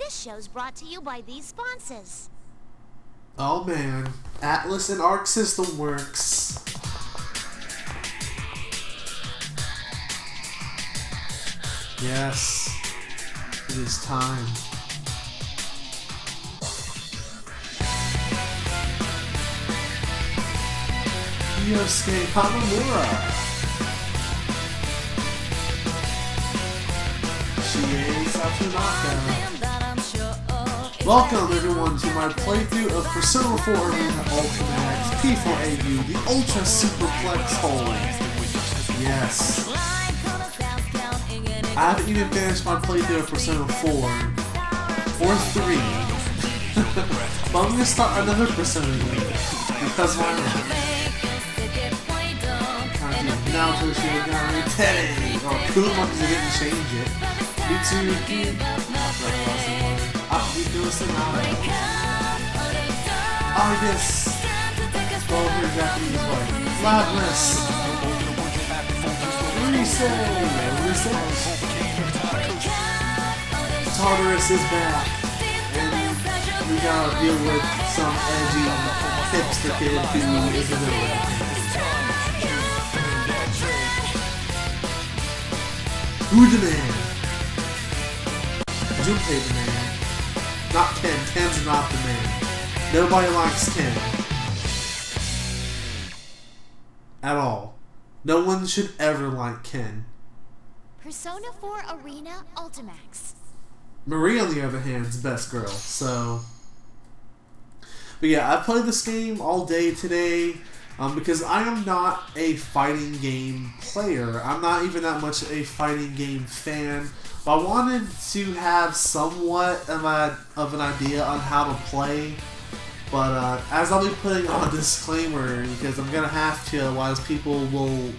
This show's brought to you by these sponsors. Oh man, Atlas and Arc System Works. Yes, it is time. Yosuke Kamamura. Shie Satonaka. Welcome everyone to my playthrough of Persona 4 Arena Ultimax P4AU, the Ultra Superplex Hold. Yes. I haven't even finished my playthrough of Persona 4 or 3. But I'm gonna start another Persona game. Because why not? Now to Shigami Teddy! Or Kuma because they didn't change it. Mitsuki. I guess. Oh, here Japanese way. Lapras. Reset. Tartarus is back. And we gotta deal with some edgy hipster kid who is a villain. Who's the man? Junpei the man. Not Ken. Ken's not the man. Nobody likes Ken. At all. No one should ever like Ken. Persona 4 Arena Ultimax. Marie, on the other hand, is the best girl, so... But yeah, I played this game all day today. Because I am not a fighting game player. I'm not even that much a fighting game fan. But I wanted to have somewhat of an idea on how to play. But as I'll be putting on a disclaimer, because I'm going to have to, otherwise people will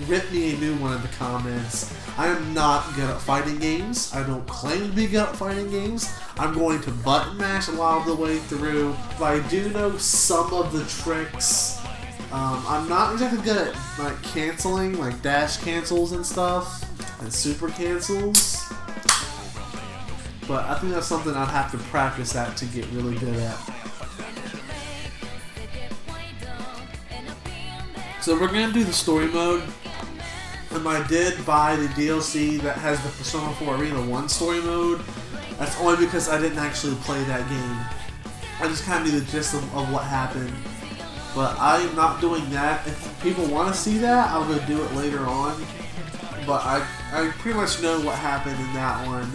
rip me a new one in the comments. I am not good at fighting games. I don't claim to be good at fighting games. I'm going to button mash a lot of the way through. But I do know some of the tricks. I'm not exactly good at like canceling, like dash cancels and stuff, and super cancels. But I think that's something I'd have to practice at to get really good at. So we're gonna do the story mode. I did buy the DLC that has the Persona 4 Arena 1 story mode. That's only because I didn't actually play that game. I just kind of knew the gist of what happened. But I'm not doing that. If people want to see that, I'll go do it later on. But I pretty much know what happened in that one.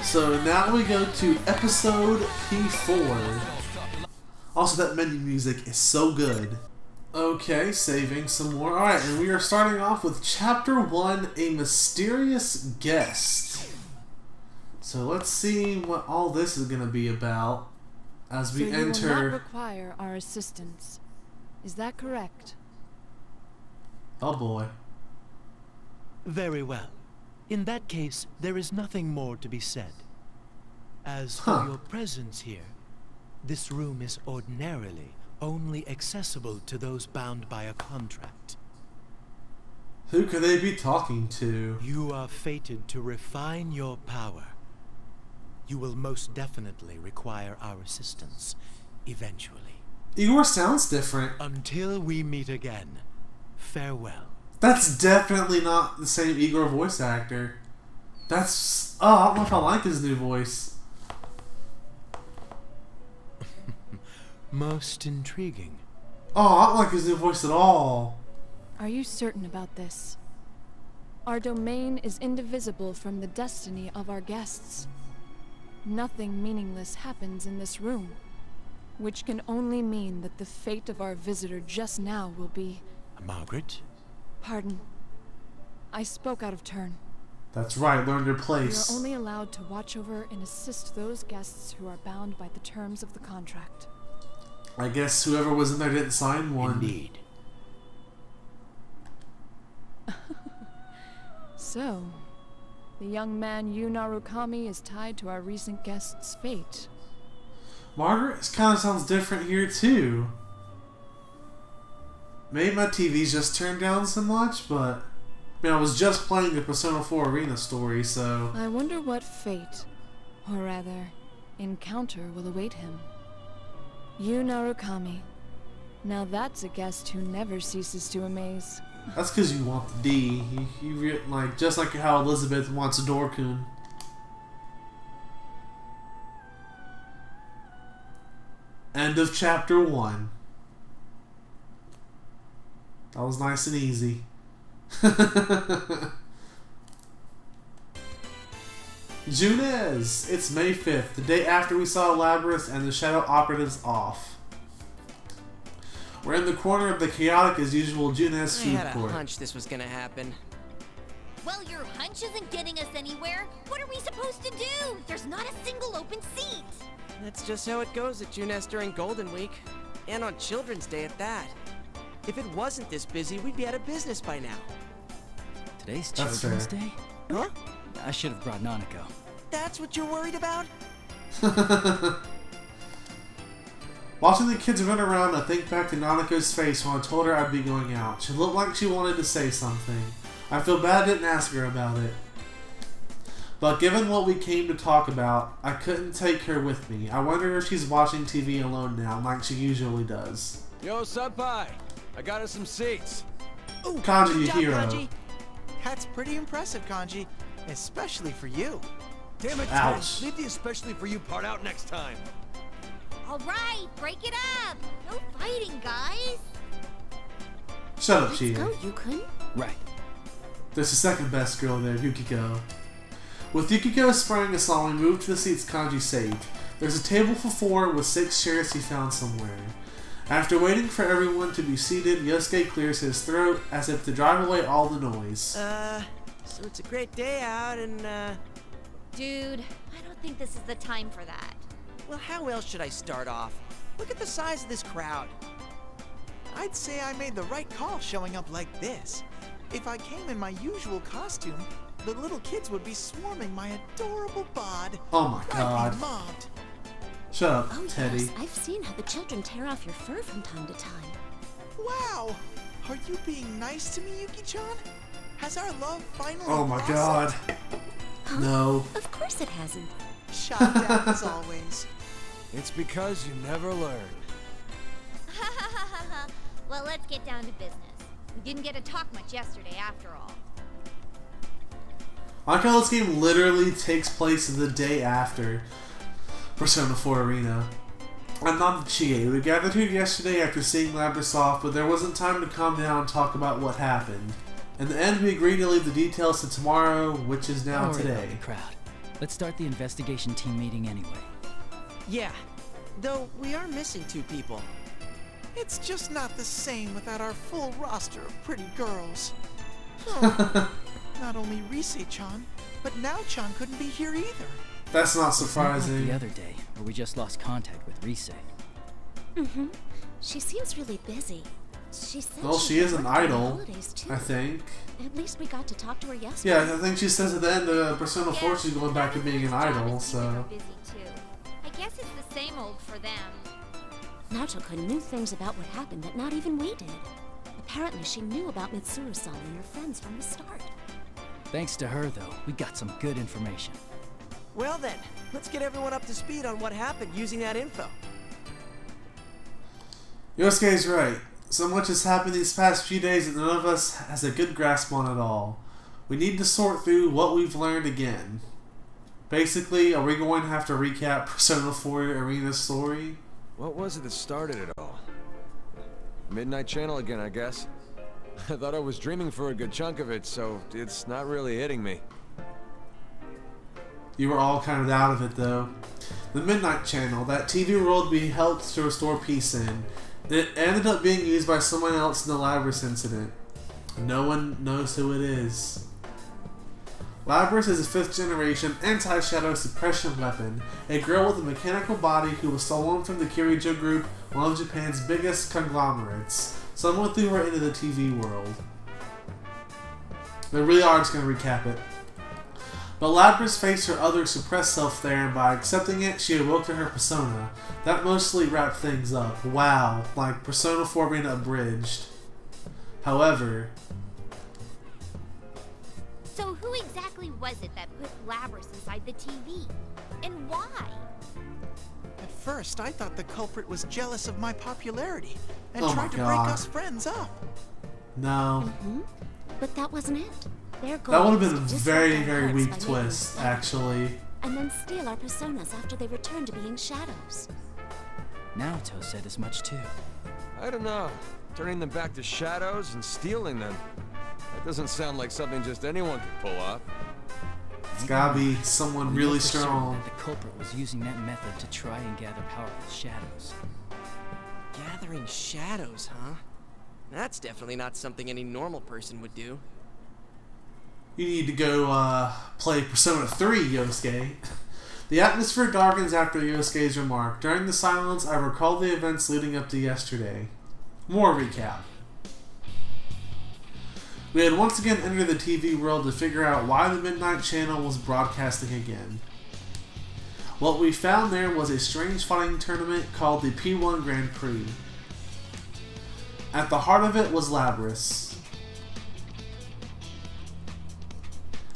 So now we go to episode P4. Also, that menu music is so good. Okay, saving some more. Alright, and we are starting off with Chapter 1, A Mysterious Guest. So let's see what all this is going to be about as we enter... So you will not require our assistance. Is that correct? Oh boy. Very well. In that case, there is nothing more to be said. As for your presence here, this room is ordinarily only accessible to those bound by a contract. Who could they be talking to? You are fated to refine your power. You will most definitely require our assistance, eventually. Igor sounds different. Until we meet again, farewell. That's definitely not the same Igor voice actor. That's... Oh, I don't know if I like his new voice. Most intriguing. Oh, I don't like his new voice at all. Are you certain about this? Our domain is indivisible from the destiny of our guests. Nothing meaningless happens in this room, which can only mean that the fate of our visitor just now will be... Margaret? Pardon. I spoke out of turn. That's right, learn your We place. are only allowed to watch over and assist those guests who are bound by the terms of the contract. I guess whoever was in there didn't sign one. Indeed. So, the young man Yu Narukami is tied to our recent guest's fate. Margaret kind of sounds different here too. Maybe my TV's just turned down so much, but... I mean, I was just playing the Persona 4 Arena story, so... I wonder what fate Or rather, encounter will await him. You, Narukami. Now that's a guest who never ceases to amaze. That's because you want the D. Like, just like how Elizabeth wants a Dorkun. End of chapter 1. That was nice and easy. Junez! It's May 5th, the day after we saw Lapras and the Shadow Operatives off. We're in the corner of the chaotic as usual Junez food I had a court. hunch this was gonna happen. Well, your hunch isn't getting us anywhere. What are we supposed to do? There's not a single open seat. That's just how it goes at Juness during Golden Week. And on Children's Day at that. If it wasn't this busy, we'd be out of business by now. Today's That's Children's fair. Day? Huh? I should have brought Nanako. That's what you're worried about? Watching the kids run around, I think back to Nanako's face when I told her I'd be going out. She looked like she wanted to say something. I feel bad I didn't ask her about it. But given what we came to talk about, I couldn't take her with me. I wonder if she's watching TV alone now, like she usually does. Yo, Senpai! I got us some seats. Ooh, Kanji, good you job, hero. Kanji. That's pretty impressive, Kanji. Especially for you. Damn it, Ouch. Tim. Leave the especially for you part out next time. All right, break it up. No fighting, guys. Shut up, Let's Chia. go, Yukun. Right. There's the second best girl there, Yukiko. With Yukiko spraying us on, we move to the seats Kanji saved. There's a table for 4 with 6 chairs he found somewhere. After waiting for everyone to be seated, Yosuke clears his throat as if to drive away all the noise. So it's a great day out and, Dude, I don't think this is the time for that. well, how else should I start off? Look at the size of this crowd. I'd say I made the right call showing up like this. If I came in my usual costume, the little kids would be swarming my adorable bod. Oh my I'd god. be mobbed. Shut up, Oh Teddy. yes, I've seen how the children tear off your fur from time to time. Wow! Are you being nice to me, Yuki-chan? Has our love finally Oh my blossomed? god. No. Of course it hasn't. Shot down as always. It's because you never learn. Well, let's get down to business. We didn't get to talk much yesterday after all. I like how this game literally takes place the day after Persona 4 Arena. I'm not the Chie. We gathered here yesterday after seeing Lapras off, but there wasn't time to calm down and talk about what happened. In the end, we agreed to leave the details to tomorrow, which is now Don't worry about today. the crowd. Let's start the investigation team meeting anyway. Yeah, though we are missing 2 people. It's just not the same without our full roster of pretty girls. Oh, not only Rise-chan, but Nao-chan couldn't be here either. That's not It's not like surprising. the other day, where we just lost contact with Rise. Mm-hmm. She seems really busy. She said Well, she'd she be is an working on idol, holidays, too. I think. At least we got to talk to her yesterday. Yeah, I think she says at the end of Persona 4 she's going back to being an idol, so... Busy too. I guess it's the same old for them. Naoto-kun knew things about what happened that not even we did. Apparently she knew about Mitsuru-san and her friends from the start. Thanks to her, though, we got some good information. Well then, let's get everyone up to speed on what happened using that info. Yosuke's right. So much has happened these past few days that none of us has a good grasp on it all. We need to sort through what we've learned again. Basically, are we going to have to recap Persona 4 Arena's story? What was it that started it all? Midnight Channel again, I guess. I thought I was dreaming for a good chunk of it, so it's not really hitting me. You were all kind of out of it, though. The Midnight Channel, that TV world we helped to restore peace in, it ended up being used by someone else in the Lapras incident. No one knows who it is. Lapras is a 5th generation anti-shadow suppression weapon, a girl with a mechanical body who was stolen from the Kirijo Group, one of Japan's biggest conglomerates. Someone threw her into the TV world. They really are just going to recap it. But Lapras faced her other suppressed self there, and by accepting it, she awoke to her persona. That mostly wrapped things up. Wow, like Persona 4 being abridged. However... So who exactly was it that put Lapras inside the TV? And why? At first, I thought the culprit was jealous of my popularity and Oh my tried to break God. us friends up. No. But that wasn't it. Their goal That would have was been a to disrupt very, our very hearts weak by making twist, us better, actually. and then steal our personas after they return to being shadows. Naoto said as much too. I don't know. Turning them back to shadows and stealing them. That doesn't sound like something just anyone could pull off. It's gotta be someone We really know for certain strong. that the culprit was using that method to try and gather power with shadows. Gathering shadows, huh? That's definitely not something any normal person would do. You need to go play Persona 3, Yosuke. The atmosphere darkens after Yosuke's remark. During the silence, I recall the events leading up to yesterday. More recap. We had once again entered the TV world to figure out why the Midnight Channel was broadcasting again. What we found there was a strange fighting tournament called the P1 Grand Prix. At the heart of it was Lapras.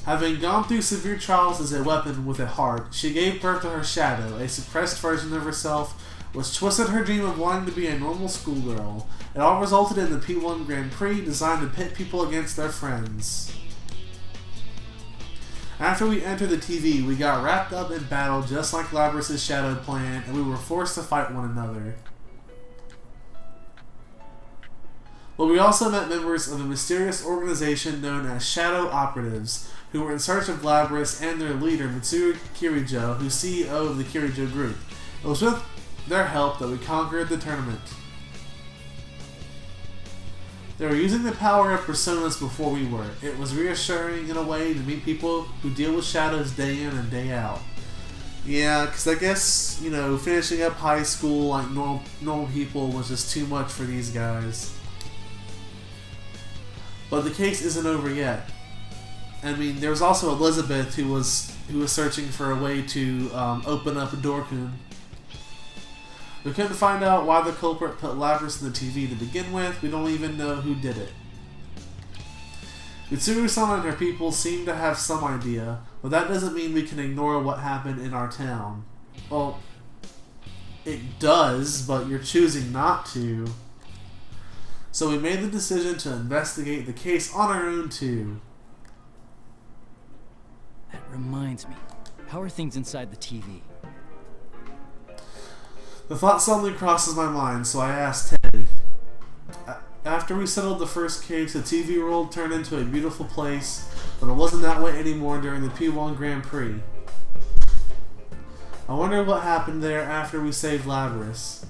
Having gone through severe trials as a weapon with a heart, she gave birth to her shadow, a suppressed version of herself, which twisted her dream of wanting to be a normal schoolgirl. It all resulted in the P1 Grand Prix, designed to pit people against their friends. After we entered the TV, we got wrapped up in battle just like Lapras' shadow planned, and we were forced to fight one another. But we also met members of a mysterious organization known as Shadow Operatives, who were in search of Lapras and their leader, Mitsuru Kirijo, who's CEO of the Kirijo Group. It was with their help that we conquered the tournament. They were using the power of personas before we were. It was reassuring in a way to meet people who deal with shadows day in and day out. Yeah, because I guess, you know, finishing up high school like normal people was just too much for these guys. But the case isn't over yet. I mean, there was also Elizabeth who was searching for a way to open up a Dorkun. We couldn't find out why the culprit put Lapras in the TV to begin with. We don't even know who did it. Mitsuru-san and her people seem to have some idea, but that doesn't mean we can ignore what happened in our town. Well, it does, but you're choosing not to. So we made the decision to investigate the case on our own too. That reminds me. How are things inside the TV? The thought suddenly crosses my mind, so I asked Teddy. After we settled the first case, the TV world turned into a beautiful place, but it wasn't that way anymore during the P1 Grand Prix. I wonder what happened there after we saved Lapras.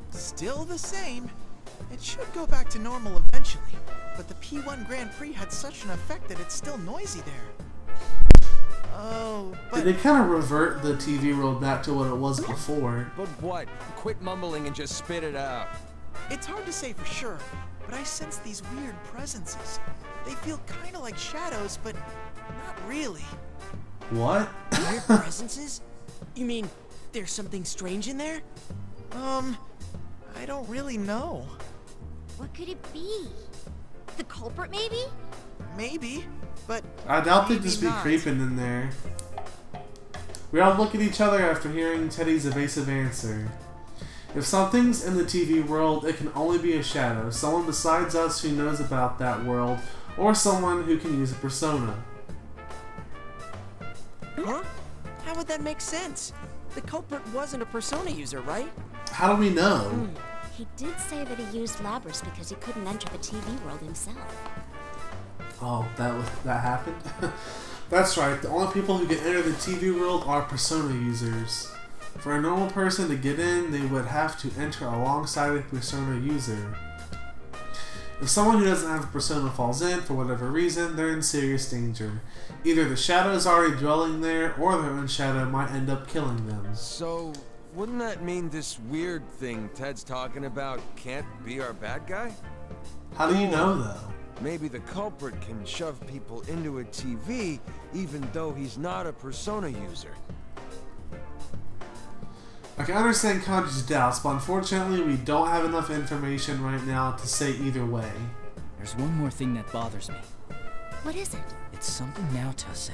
Still the same. It should go back to normal eventually, but the P1 Grand Prix had such an effect that it's still noisy there. Oh, but... They kind of revert the TV world back to what it was before. But what? Quit mumbling and just spit it out. It's hard to say for sure, but I sense these weird presences. They feel kind of like shadows, but not really. What? Weird presences? You mean there's something strange in there? I don't really know. What could it be? The culprit, maybe? Maybe, but I doubt they'd maybe just be not. creeping in there. We all look at each other after hearing Teddy's evasive answer. If something's in the TV world, it can only be a shadow, someone besides us who knows about that world, or someone who can use a persona. Huh? How would that make sense? The culprit wasn't a persona user, right? How do we know? He did say that he used Lapras because he couldn't enter the TV world himself. Oh, that happened? That's right, the only people who can enter the TV world are persona users. For a normal person to get in, they would have to enter alongside a persona user. If someone who doesn't have a persona falls in for whatever reason, they're in serious danger. Either the shadow is already dwelling there, or their own shadow might end up killing them. So, wouldn't that mean this weird thing Ted's talking about can't be our bad guy? How do you know, though? Maybe the culprit can shove people into a TV even though he's not a persona user. I can understand Kanji's doubts, but unfortunately we don't have enough information right now to say either way. There's one more thing that bothers me. What is it? It's something Naoto said.